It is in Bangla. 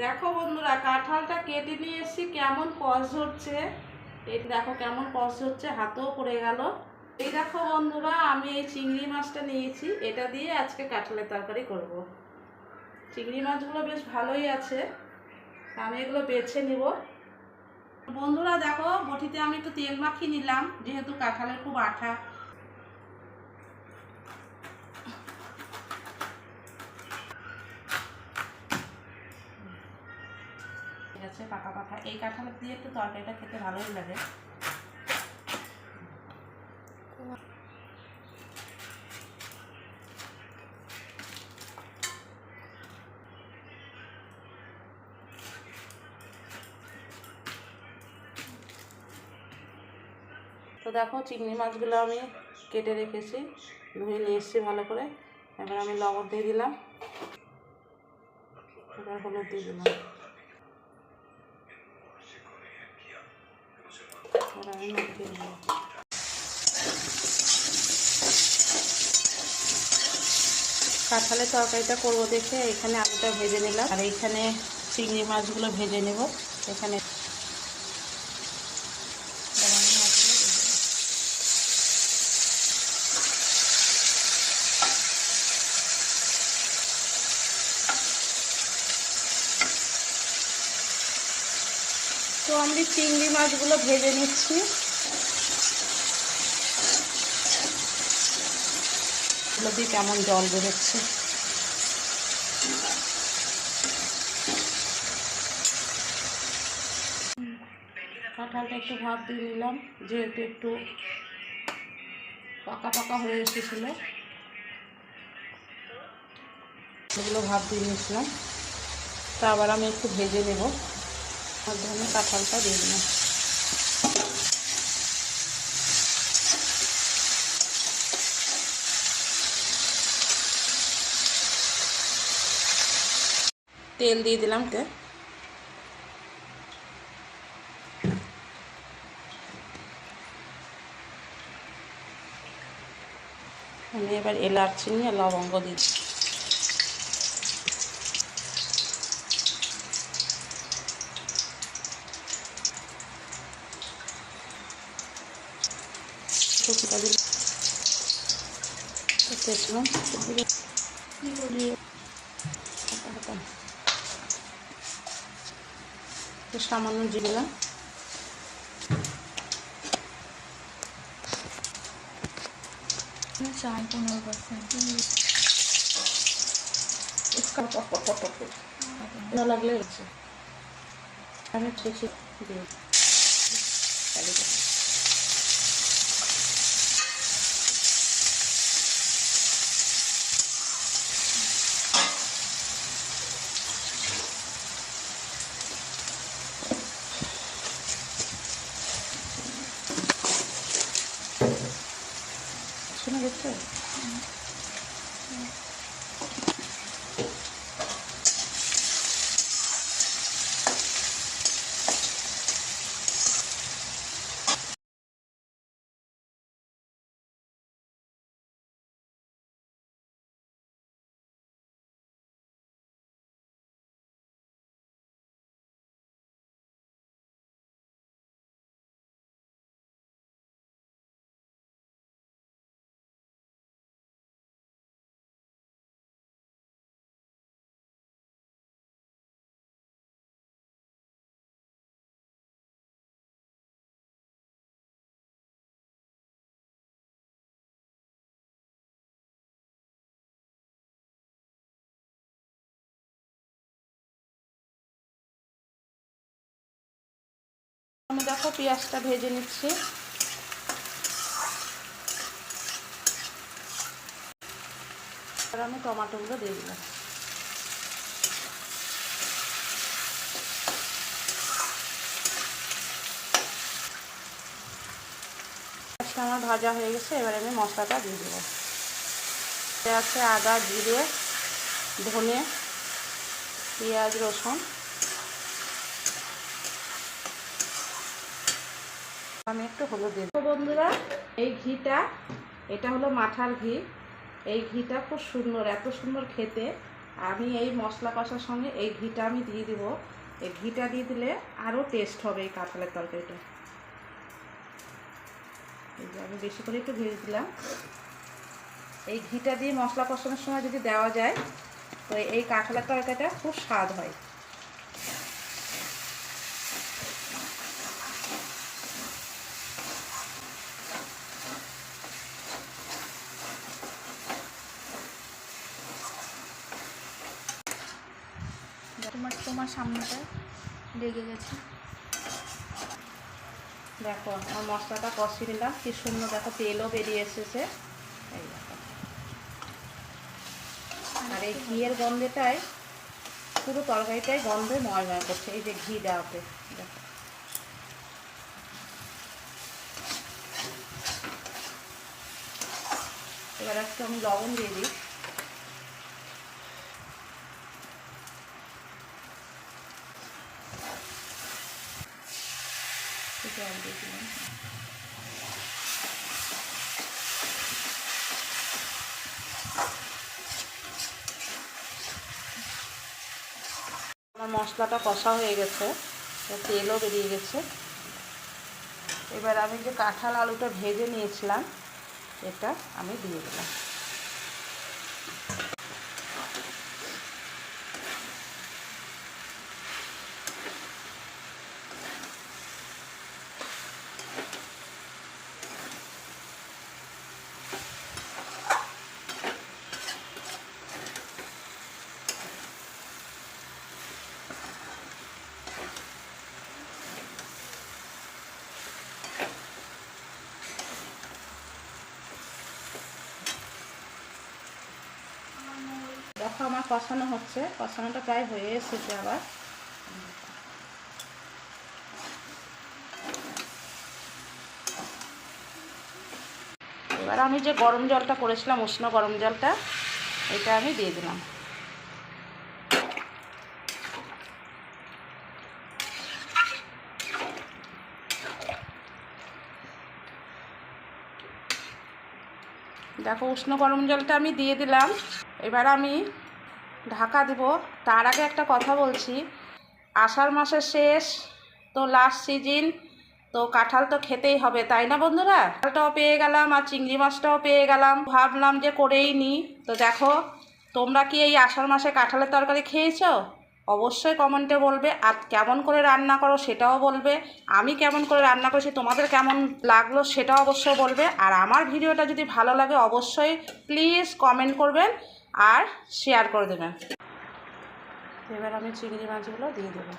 দেখো বন্ধুরা, কাঁঠালটা কেটে নিয়ে এসেছি, কেমন কষ হচ্ছে। এই দেখো কেমন কষ হচ্ছে, হাতেও পড়ে গেল। এই দেখো বন্ধুরা, আমি এই চিংড়ি মাছটা নিয়েছি, এটা দিয়ে আজকে কাঁঠালের তরকারি করব। চিংড়ি মাছগুলো বেশ ভালোই আছে, আমি এগুলো বেছে নিব। বন্ধুরা দেখো, বটিতে আমি একটু তেল মাখিয়ে নিলাম, যেহেতু কাঁঠালের খুব আঠা। ঠিক আছে, পাকা পাকা এই কাঁঠালের দিয়ে একটু তরকারিটা খেতে ভালোই লাগে। তো দেখো, চিংড়ি মাছগুলো আমি কেটে রেখেছি, ধুয়ে নিয়ে এসেছি ভালো করে। এবার আমি লবণ দিয়ে দিলাম, এবার হলুদ দিয়ে দিলাম, এবার আমি মাখিয়ে দিলাম। কাঁঠালের তরকারিটা করবো দেখে এখানে আলুটা ভেজে নিলাম, আর এইখানে চিংড়ি মাছগুলো ভেজে নেব। এখানে তো আমি চিংড়ি মাছগুলো ভেজে নিচ্ছি। এগুলো দিয়ে কেমন জল বেরোচ্ছে। কাঁঠালটা একটু ভাপ দিয়ে নিলাম, যেহেতু একটু পাকা পাকা হয়ে এসেছিলো, এগুলো ভাপ দিয়ে নিয়েছিলাম। তা আবার আমি একটু ভেজে নেব, মধ্যে আমি কাঁঠালটা দিয়ে দিলাম। তেল দিয়ে দিলাম, আমি এবার এলাচ, চিনি আর লবঙ্গ দিচ্ছি। শুকনো দিলাম, সামান্য জিরে দিলাম, চাই 15%। লাগলে হচ্ছে আমি শেষে দিয়ে শোনা যাচ্ছে। আমি দেখো পেঁয়াজটা ভেজে নিচ্ছি। আর আমি টমেটোগুলো দিয়ে দিলাম। পেঁয়াজটা আমার ভাজা হয়ে গেছে, এবার আমি মশলাটা দিয়ে দেবো। আছে আদা, জিরে, ধনে, পেঁয়াজ, রসুন। আমি একটু হলুদ দিয়ে দেবো। বন্ধুরা, এই ঘিটা, এটা হলো মাঠার ঘি। এই ঘিটা খুব সুন্দর, এত সুন্দর খেতে। আমি এই মশলা কষার সঙ্গে এই ঘিটা আমি দিয়ে দেবো। এই ঘিটা দিয়ে দিলে আরও টেস্ট হবে এই কাঁঠালের তরকারিটা। এই যে আমি বেশি করে একটু ভেজে দিলাম। এই ঘিটা দিয়ে মশলা কষানোর সময় যদি দেওয়া যায় তো এই কাঁঠালের তরকারিটা খুব স্বাদ হয়। তোমার সামনেটা লেগে গেছে। দেখো আমার মশলাটা কষিয়ে নিলাম, কি সুন্দর দেখো তেলও বেরিয়ে এসেছে। এই দেখো, আর এই ঘিয়ের গন্ধটাই পুরো তরকারিটাই গন্ধে ময়ময় করছে, এই যে ঘি দেওয়াতে। দেখো এবার একটু আমি লবণ দিয়ে দিই। জল দিয়ে দিলাম। আমার মশলাটা কষা হয়ে গেছে, তেলও বেরিয়ে গেছে। এবার আমি যে কাঁঠাল আলুটা ভেজে নিয়েছিলাম এটা আমি দিয়ে দিলাম। দেখো আমার কষানো হচ্ছে, কষানোটা প্রায় হয়ে এসেছে। আবার এবার আমি যে গরম জলটা করেছিলাম, উষ্ণ গরম জলটা, এটা আমি দিয়ে দিলাম। দেখো উষ্ণ গরম জলটা আমি দিয়ে দিলাম। এবার আমি ঢাকা দেব। তার আগে একটা কথা বলছি, আষাঢ় মাসের শেষ তো, লাস্ট সিজন তো, কাঁঠাল তো খেতেই হবে, তাই না বন্ধুরা? কাঁঠালটাও পেয়ে গেলাম আর চিংড়ি মাছটাও পেয়ে গেলাম, ভাবলাম যে করেই নিই। তো দেখো, তোমরা কি এই আষাঢ় মাসে কাঁঠালের তরকারি খেয়েছো? অবশ্যই কমেন্টে বলবে, আর কেমন করে রান্না করো সেটাও বলবে। আমি কেমন করে রান্না করেছি, তোমাদের কেমন লাগলো সেটাও অবশ্যই বলবে। আর আমার ভিডিওটা যদি ভালো লাগে অবশ্যই প্লিজ কমেন্ট করবেন আর শেয়ার করে দেবেন। এবার আমি চিংড়ি মাছগুলো দিয়ে দেবো।